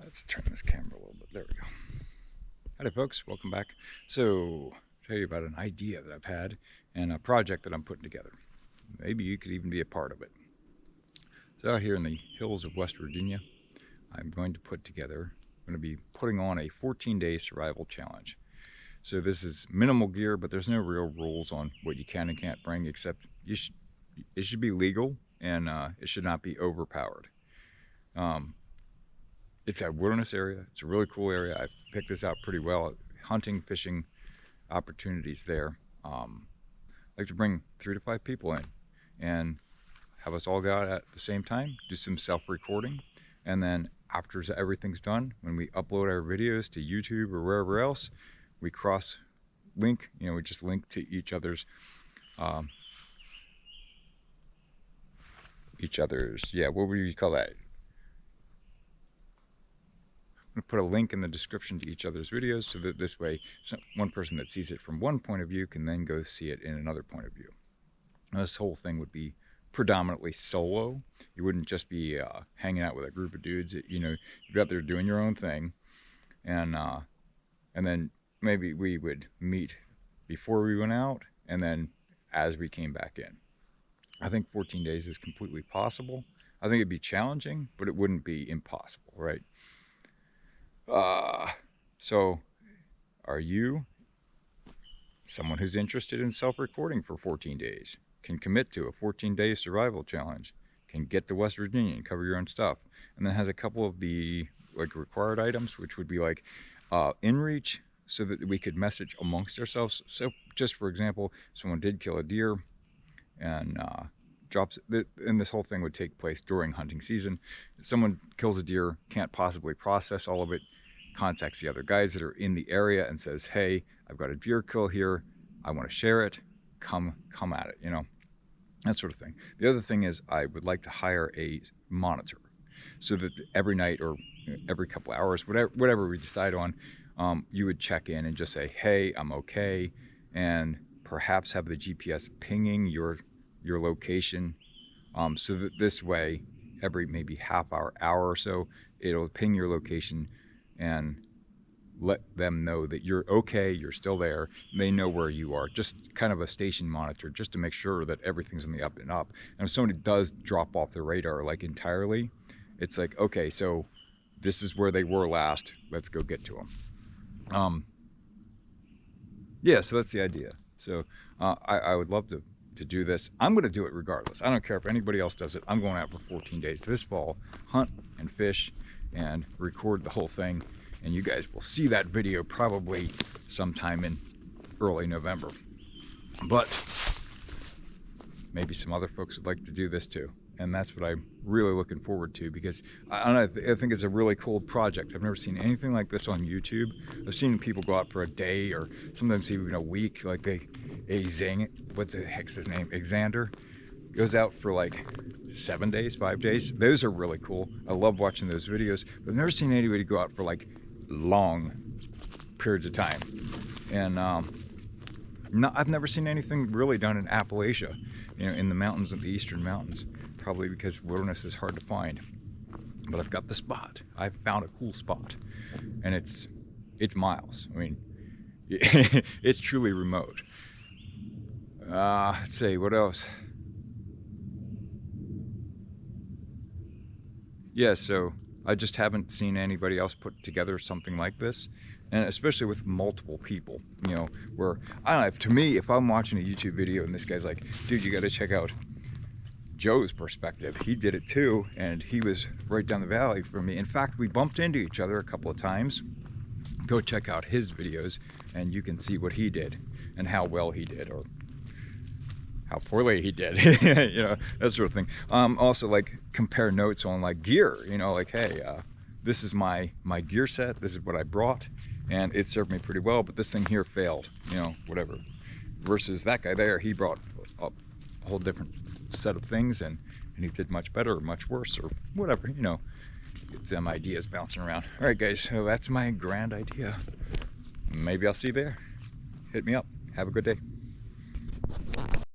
Let's turn this camera a little bit. There we go. Howdy folks, welcome back. So, I'll tell you about an idea that I've had and a project that I'm putting together. Maybe you could even be a part of it. So out here in the hills of West Virginia, I'm going to be putting on a 14-day survival challenge. So this is minimal gear, but there's no real rules on what you can and can't bring, except it should be legal and it should not be overpowered. It's a wilderness area. It's a really cool area. I picked this out pretty well. Hunting, fishing opportunities there. I like to bring 3 to 5 people in and have us all go out at the same time, do some self-recording, and then after everything's done, when we upload our videos to YouTube or wherever else, we cross-link, we just link to each other's, what would you call that? I'm going to put a link in the description to each other's videos so that this way one person that sees it from one point of view can then go see it in another point of view. Now, this whole thing would be predominantly solo. You wouldn't just be hanging out with a group of dudes. You'd be out there doing your own thing, and then maybe we would meet before we went out, and then as we came back in. I think 14 days is completely possible. I think it'd be challenging, but it wouldn't be impossible, right? So are you someone who's interested in self-recording for 14 days, can commit to a 14-day survival challenge, can get to West Virginia and cover your own stuff, and then has a couple of the required items, which would be inReach, so that we could message amongst ourselves. So just for example, someone did kill a deer and and this whole thing would take place during hunting season. If someone kills a deer, can't possibly process all of it, contacts the other guys that are in the area and says, hey, I've got a deer kill here, I want to share it, come at it, that sort of thing. The other thing is I would like to hire a monitor so that every night or every couple hours, whatever we decide on, you would check in and just say, hey, I'm okay, and perhaps have the GPS pinging your location, so that this way every maybe half hour or so it'll ping your location and let them know that you're okay, you're still there, they know where you are. Just kind of a station monitor, just to make sure that everything's on the up and up. And if somebody does drop off the radar entirely, it's like, okay, so this is where they were last, let's go get to them. Yeah, so that's the idea. So I would love to do this. I'm going to do it regardless. I don't care if anybody else does it. I'm going out for 14 days this fall, hunt and fish and record the whole thing, and you guys will see that video probably sometime in early November. But maybe some other folks would like to do this too, and that's what I'm really looking forward to, because I think it's a really cool project. I've never seen anything like this on YouTube. I've seen people go out for a day or sometimes even a week, what's the heck's his name? Xander goes out for 7 days, 5 days. Those are really cool. I love watching those videos, but I've never seen anybody go out for long periods of time. And I've never seen anything really done in Appalachia, in the mountains, of the eastern mountains, probably because wilderness is hard to find. But I've got the spot. I've found a cool spot, and it's miles. I mean, it's truly remote. Let's see, what else? Yeah, so I just haven't seen anybody else put together something like this, and especially with multiple people, where, I don't know, to me, if I'm watching a YouTube video and this guy's like, dude, you got to check out Joe's perspective. He did it too, and he was right down the valley from me. In fact, we bumped into each other a couple of times. Go check out his videos, and you can see what he did and how well he did, or how poorly he did, that sort of thing. Also, compare notes on gear, hey, this is my gear set, this is what I brought, and it served me pretty well, but this thing here failed, whatever. Versus that guy there, he brought a whole different set of things, and he did much better or much worse or whatever, Get some ideas bouncing around. All right, guys, so that's my grand idea. Maybe I'll see you there. Hit me up. Have a good day.